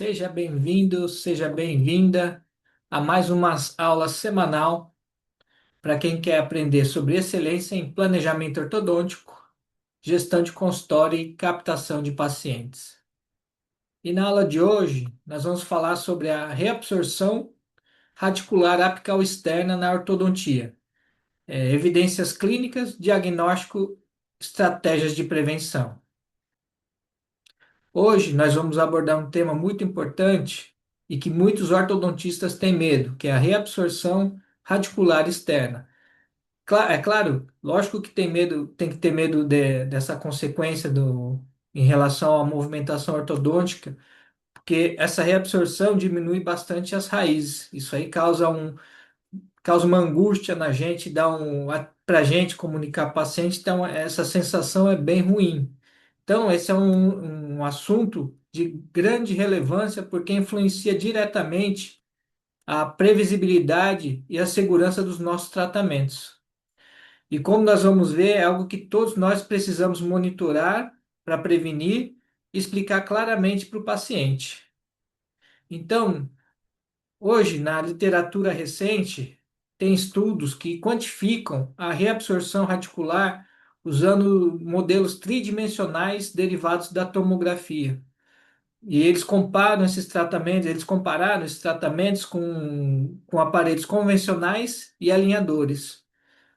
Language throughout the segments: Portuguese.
Seja bem-vindo, seja bem-vinda a mais uma aula semanal para quem quer aprender sobre excelência em planejamento ortodôntico, gestão de consultório e captação de pacientes. E na aula de hoje, nós vamos falar sobre a reabsorção radicular apical externa na ortodontia, evidências clínicas, diagnóstico, estratégias de prevenção. Hoje nós vamos abordar um tema muito importante e que muitos ortodontistas têm medo, que é a reabsorção radicular externa. É claro, lógico que tem medo, tem que ter medo dessa consequência em relação à movimentação ortodôntica, porque essa reabsorção diminui bastante as raízes. Isso aí causa uma angústia na gente, para a gente comunicar ao paciente, então essa sensação é bem ruim. Então, esse é um assunto de grande relevância porque influencia diretamente a previsibilidade e a segurança dos nossos tratamentos. E como nós vamos ver, é algo que todos nós precisamos monitorar para prevenir e explicar claramente para o paciente. Então, hoje, na literatura recente, tem estudos que quantificam a reabsorção radicular usando modelos tridimensionais derivados da tomografia. E eles compararam esses tratamentos com aparelhos convencionais e alinhadores,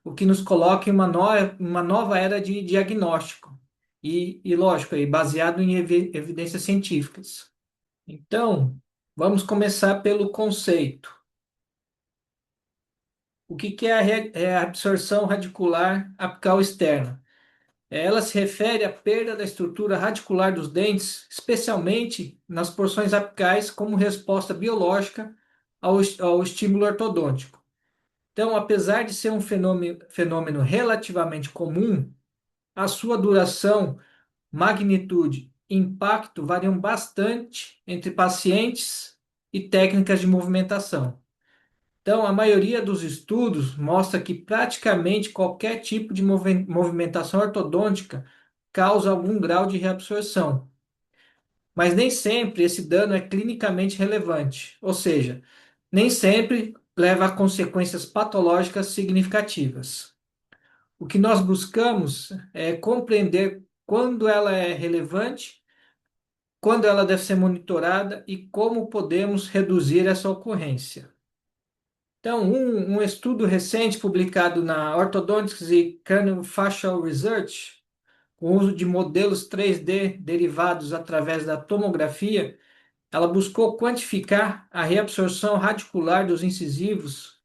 o que nos coloca em uma nova era de diagnóstico. Lógico, aí, baseado em evidências científicas. Então, vamos começar pelo conceito. O que é a absorção radicular apical externa? Ela se refere à perda da estrutura radicular dos dentes, especialmente nas porções apicais, como resposta biológica ao estímulo ortodôntico. Então, apesar de ser um fenômeno relativamente comum, a sua duração, magnitude e impacto variam bastante entre pacientes e técnicas de movimentação. Então, a maioria dos estudos mostra que praticamente qualquer tipo de movimentação ortodôntica causa algum grau de reabsorção, mas nem sempre esse dano é clinicamente relevante, ou seja, nem sempre leva a consequências patológicas significativas. O que nós buscamos é compreender quando ela é relevante, quando ela deve ser monitorada e como podemos reduzir essa ocorrência. Então, um estudo recente publicado na Orthodontics e Craniofacial Research, com uso de modelos 3D derivados através da tomografia, ela buscou quantificar a reabsorção radicular dos incisivos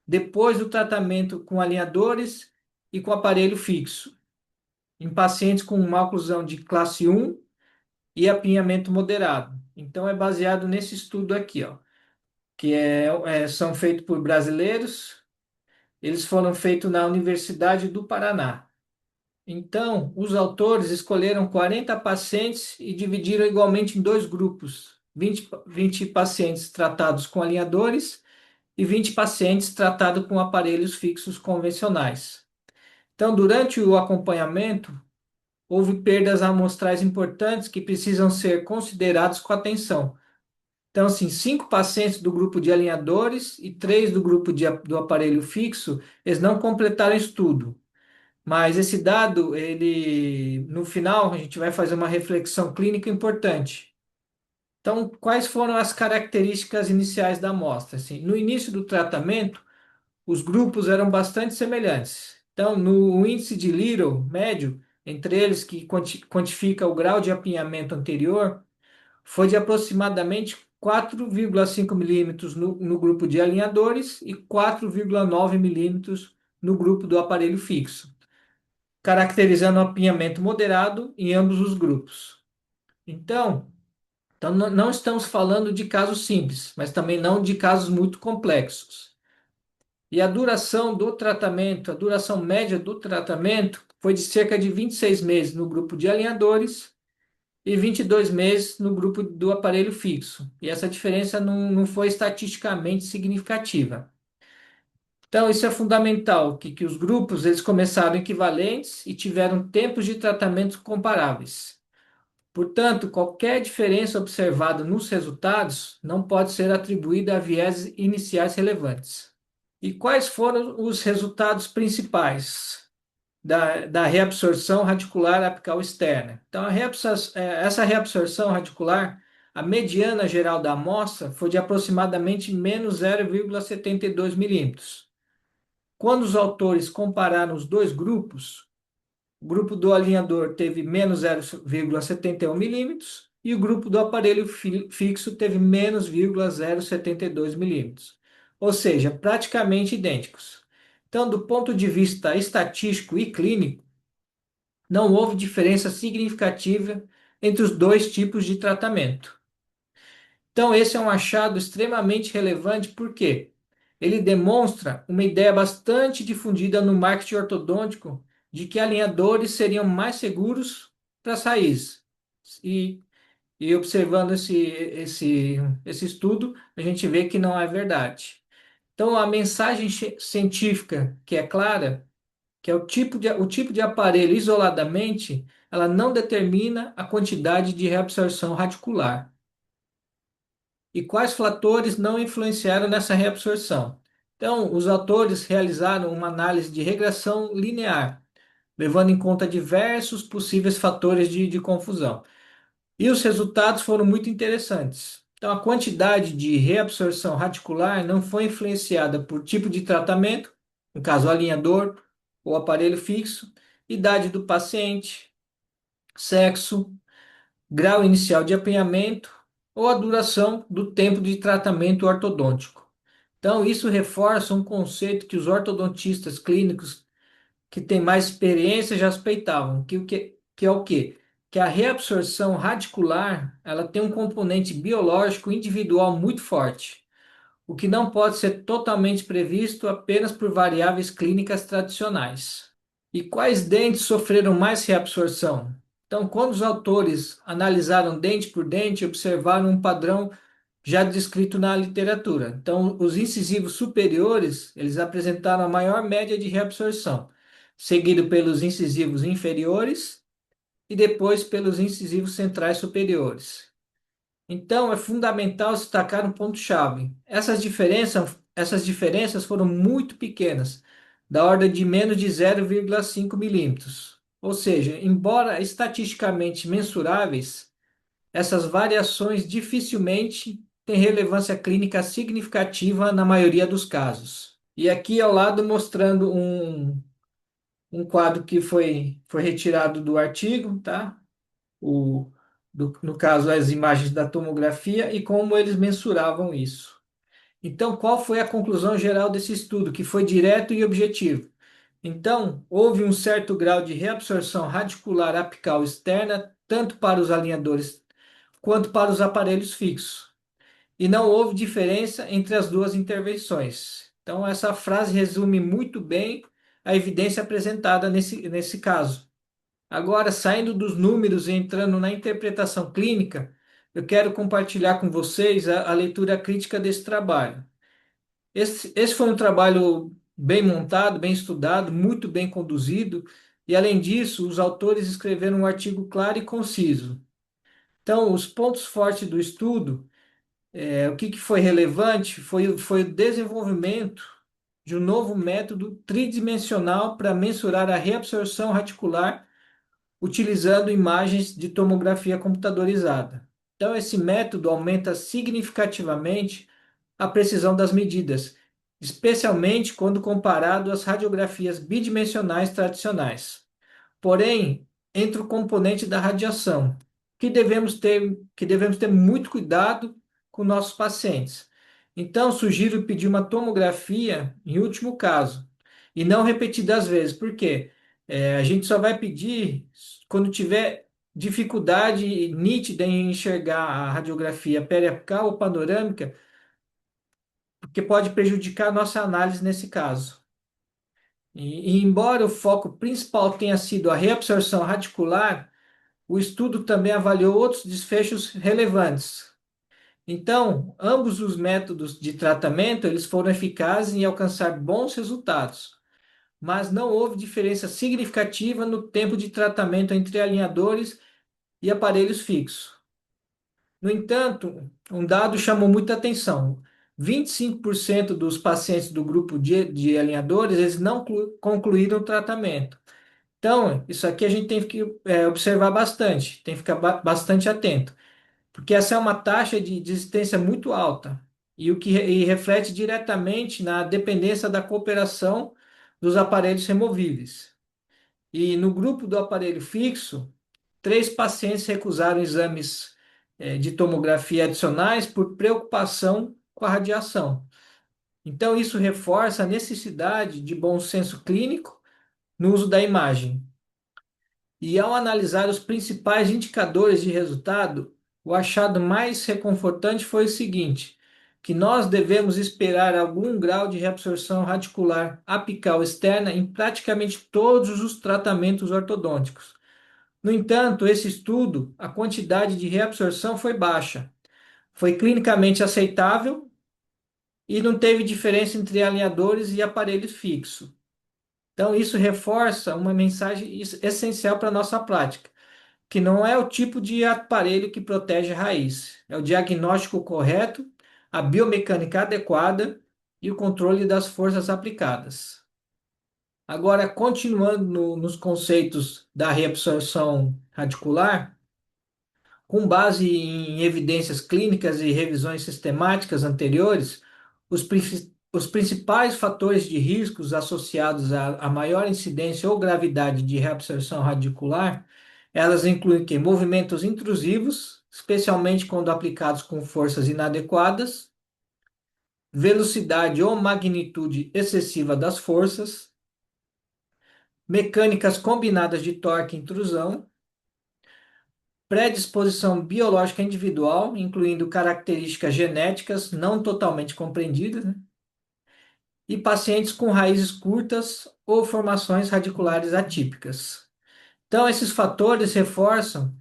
depois do tratamento com alinhadores e com aparelho fixo, em pacientes com uma oclusão de classe 1 e apinhamento moderado. Então, é baseado nesse estudo aqui, ó, são feitos por brasileiros. Eles foram feitos na Universidade do Paraná. Então, os autores escolheram 40 pacientes e dividiram igualmente em dois grupos: 20 pacientes tratados com alinhadores e 20 pacientes tratados com aparelhos fixos convencionais. Então, durante o acompanhamento, houve perdas amostrais importantes que precisam ser considerados com atenção. Então, assim, 5 pacientes do grupo de alinhadores e 3 do grupo do aparelho fixo, eles não completaram o estudo. Mas esse dado, no final, a gente vai fazer uma reflexão clínica importante. Então, quais foram as características iniciais da amostra? Assim, no início do tratamento, os grupos eram bastante semelhantes. Então, no índice de Little médio, entre eles que quantifica o grau de apinhamento anterior, foi de aproximadamente 4,5 milímetros no grupo de alinhadores e 4,9 milímetros no grupo do aparelho fixo, caracterizando o apinhamento moderado em ambos os grupos. Então não estamos falando de casos simples, mas também não de casos muito complexos. E a duração do tratamento, a duração média do tratamento foi de cerca de 26 meses no grupo de alinhadores e 22 meses no grupo do aparelho fixo. E essa diferença não foi estatisticamente significativa. Então, isso é fundamental, que os grupos eles começaram equivalentes e tiveram tempos de tratamento comparáveis. Portanto, qualquer diferença observada nos resultados não pode ser atribuída a vieses iniciais relevantes. E quais foram os resultados principais da reabsorção radicular apical externa? Então, essa reabsorção radicular, a mediana geral da amostra foi de aproximadamente menos 0,72 milímetros. Quando os autores compararam os dois grupos, o grupo do alinhador teve menos 0,71 milímetros e o grupo do aparelho fixo teve menos 0,072 milímetros, ou seja, praticamente idênticos. Então, do ponto de vista estatístico e clínico, não houve diferença significativa entre os dois tipos de tratamento. Então, esse é um achado extremamente relevante porque ele demonstra uma ideia bastante difundida no marketing ortodôntico de que alinhadores seriam mais seguros para as raízes. E, e observando esse estudo, a gente vê que não é verdade. Então, a mensagem científica que é clara, que é o tipo de aparelho isoladamente, ela não determina a quantidade de reabsorção radicular. E quais fatores não influenciaram nessa reabsorção? Então, os autores realizaram uma análise de regressão linear, levando em conta diversos possíveis fatores de confusão. E os resultados foram muito interessantes. Então, a quantidade de reabsorção radicular não foi influenciada por tipo de tratamento, no caso, alinhador ou aparelho fixo, idade do paciente, sexo, grau inicial de apinhamento ou a duração do tempo de tratamento ortodôntico. Então, isso reforça um conceito que os ortodontistas clínicos que têm mais experiência já suspeitavam, que é o quê? Que a reabsorção radicular, ela tem um componente biológico individual muito forte, o que não pode ser totalmente previsto apenas por variáveis clínicas tradicionais. E quais dentes sofreram mais reabsorção? Então, quando os autores analisaram dente por dente, observaram um padrão já descrito na literatura. Então, os incisivos superiores, eles apresentaram a maior média de reabsorção, seguido pelos incisivos inferiores e depois pelos incisivos centrais superiores. Então, é fundamental destacar um ponto-chave. Essas diferenças foram muito pequenas, da ordem de menos de 0,5 milímetros. Ou seja, embora estatisticamente mensuráveis, essas variações dificilmente têm relevância clínica significativa na maioria dos casos. E aqui ao lado mostrando um quadro que foi retirado do artigo, tá? o, no caso, as imagens da tomografia e como eles mensuravam isso. Então, qual foi a conclusão geral desse estudo, que foi direto e objetivo? Então, houve um certo grau de reabsorção radicular apical externa, tanto para os alinhadores quanto para os aparelhos fixos. E não houve diferença entre as duas intervenções. Então, essa frase resume muito bem a evidência apresentada nesse caso. Agora, saindo dos números e entrando na interpretação clínica, eu quero compartilhar com vocês a leitura crítica desse trabalho. Esse foi um trabalho bem montado, bem estudado, muito bem conduzido, e além disso, os autores escreveram um artigo claro e conciso. Então, os pontos fortes do estudo, o que foi relevante foi o desenvolvimento de um novo método tridimensional para mensurar a reabsorção radicular utilizando imagens de tomografia computadorizada. Então, esse método aumenta significativamente a precisão das medidas, especialmente quando comparado às radiografias bidimensionais tradicionais. Porém, entra o componente da radiação, que devemos ter muito cuidado com nossos pacientes. Então, sugiro pedir uma tomografia em último caso, e não repetidas vezes. Por quê? A gente só vai pedir quando tiver dificuldade nítida em enxergar a radiografia periapical ou panorâmica, porque pode prejudicar a nossa análise nesse caso. E embora o foco principal tenha sido a reabsorção radicular, o estudo também avaliou outros desfechos relevantes. Então, ambos os métodos de tratamento eles foram eficazes em alcançar bons resultados, mas não houve diferença significativa no tempo de tratamento entre alinhadores e aparelhos fixos. No entanto, um dado chamou muita atenção. 25% dos pacientes do grupo de alinhadores, eles não concluíram o tratamento. Então, isso aqui a gente tem que observar bastante, tem que ficar bastante atento, porque essa é uma taxa de desistência muito alta e o que reflete diretamente na dependência da cooperação dos aparelhos removíveis. E no grupo do aparelho fixo, 3 pacientes recusaram exames de tomografia adicionais por preocupação com a radiação. Então, isso reforça a necessidade de bom senso clínico no uso da imagem. E ao analisar os principais indicadores de resultado, o achado mais reconfortante foi o seguinte: que nós devemos esperar algum grau de reabsorção radicular apical externa em praticamente todos os tratamentos ortodônticos. No entanto, esse estudo, a quantidade de reabsorção foi baixa, foi clinicamente aceitável e não teve diferença entre alinhadores e aparelhos fixos. Então, isso reforça uma mensagem essencial para a nossa prática, que não é o tipo de aparelho que protege a raiz, é o diagnóstico correto, a biomecânica adequada e o controle das forças aplicadas. Agora, continuando nos conceitos da reabsorção radicular, com base em evidências clínicas e revisões sistemáticas anteriores, os principais fatores de riscos associados à maior incidência ou gravidade de reabsorção radicular, elas incluem que movimentos intrusivos, especialmente quando aplicados com forças inadequadas, velocidade ou magnitude excessiva das forças, mecânicas combinadas de torque e intrusão, predisposição biológica individual, incluindo características genéticas não totalmente compreendidas, né? E pacientes com raízes curtas ou formações radiculares atípicas. Então, esses fatores reforçam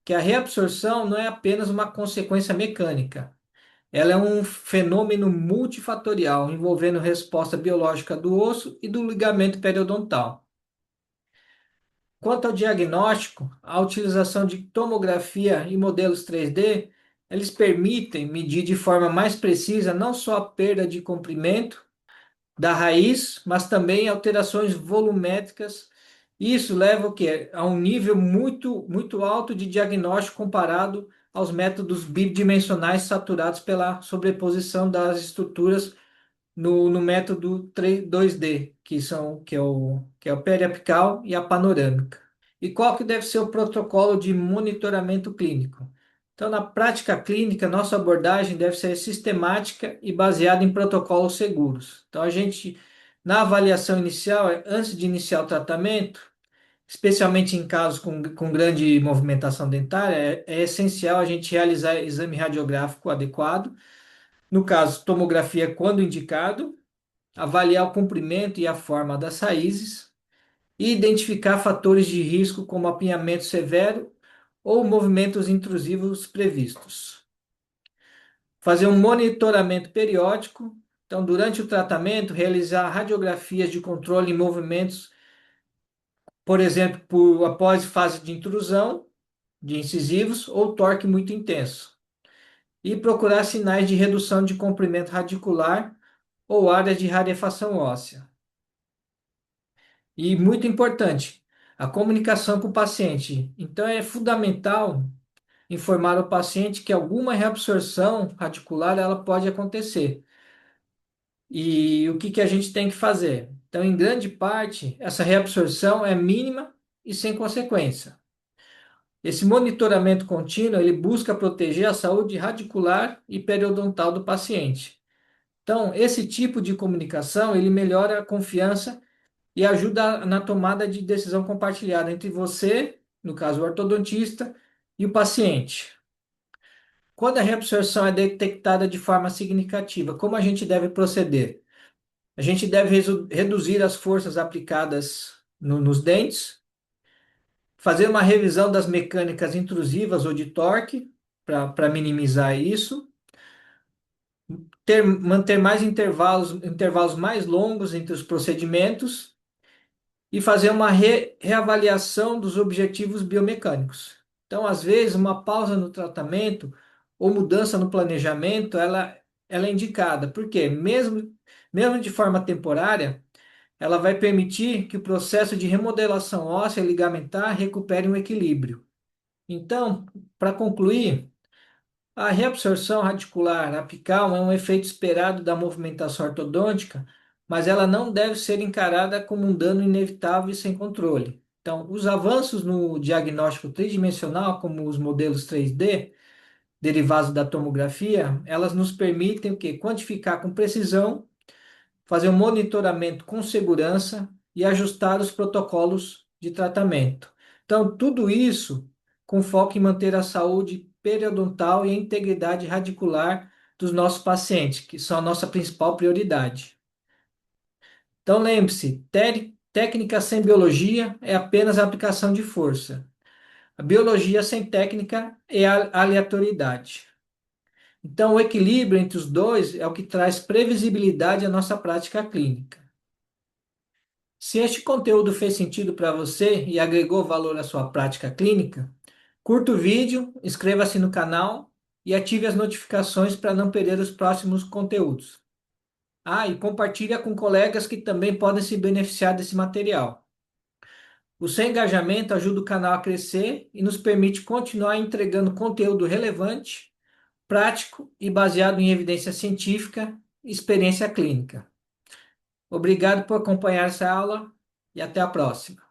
que a reabsorção não é apenas uma consequência mecânica, ela é um fenômeno multifatorial envolvendo resposta biológica do osso e do ligamento periodontal. Quanto ao diagnóstico, a utilização de tomografia e modelos 3D, eles permitem medir de forma mais precisa não só a perda de comprimento da raiz, mas também alterações volumétricas. Isso leva o quê? A um nível muito alto de diagnóstico comparado aos métodos bidimensionais saturados pela sobreposição das estruturas no método 2D, que é o periapical e a panorâmica. E qual que deve ser o protocolo de monitoramento clínico? Então, na prática clínica, nossa abordagem deve ser sistemática e baseada em protocolos seguros. Então, na avaliação inicial, antes de iniciar o tratamento, especialmente em casos com grande movimentação dentária, é essencial a gente realizar exame radiográfico adequado. No caso, tomografia quando indicado, avaliar o comprimento e a forma das raízes e identificar fatores de risco como apinhamento severo ou movimentos intrusivos previstos. Fazer um monitoramento periódico. Então, durante o tratamento, realizar radiografias de controle em movimentos, por exemplo, após fase de intrusão de incisivos ou torque muito intenso. E procurar sinais de redução de comprimento radicular ou áreas de rarefação óssea. E muito importante, a comunicação com o paciente. Então, é fundamental informar o paciente que alguma reabsorção radicular ela pode acontecer. E o que que a gente tem que fazer? Então, em grande parte, essa reabsorção é mínima e sem consequência. Esse monitoramento contínuo, ele busca proteger a saúde radicular e periodontal do paciente. Então, esse tipo de comunicação, ele melhora a confiança e ajuda na tomada de decisão compartilhada entre você, no caso o ortodontista, e o paciente. Quando a reabsorção é detectada de forma significativa, como a gente deve proceder? A gente deve reduzir as forças aplicadas nos dentes, fazer uma revisão das mecânicas intrusivas ou de torque, para minimizar isso, manter mais intervalos mais longos entre os procedimentos e fazer uma reavaliação dos objetivos biomecânicos. Então, às vezes, uma pausa no tratamento ou mudança no planejamento, ela é indicada. Por quê? Mesmo de forma temporária, ela vai permitir que o processo de remodelação óssea e ligamentar recupere um equilíbrio. Então, para concluir, a reabsorção radicular apical é um efeito esperado da movimentação ortodôntica, mas ela não deve ser encarada como um dano inevitável e sem controle. Então, os avanços no diagnóstico tridimensional, como os modelos 3D, derivados da tomografia, elas nos permitem o quê? Quantificar com precisão, fazer um monitoramento com segurança e ajustar os protocolos de tratamento. Então, tudo isso com foco em manter a saúde periodontal e a integridade radicular dos nossos pacientes, que são a nossa principal prioridade. Então, lembre-se, técnica sem biologia é apenas aplicação de força. A biologia sem técnica é a aleatoriedade. Então, o equilíbrio entre os dois é o que traz previsibilidade à nossa prática clínica. Se este conteúdo fez sentido para você e agregou valor à sua prática clínica, curta o vídeo, inscreva-se no canal e ative as notificações para não perder os próximos conteúdos. Ah, e compartilhe com colegas que também podem se beneficiar desse material. O seu engajamento ajuda o canal a crescer e nos permite continuar entregando conteúdo relevante, prático e baseado em evidência científica e experiência clínica. Obrigado por acompanhar essa aula e até a próxima.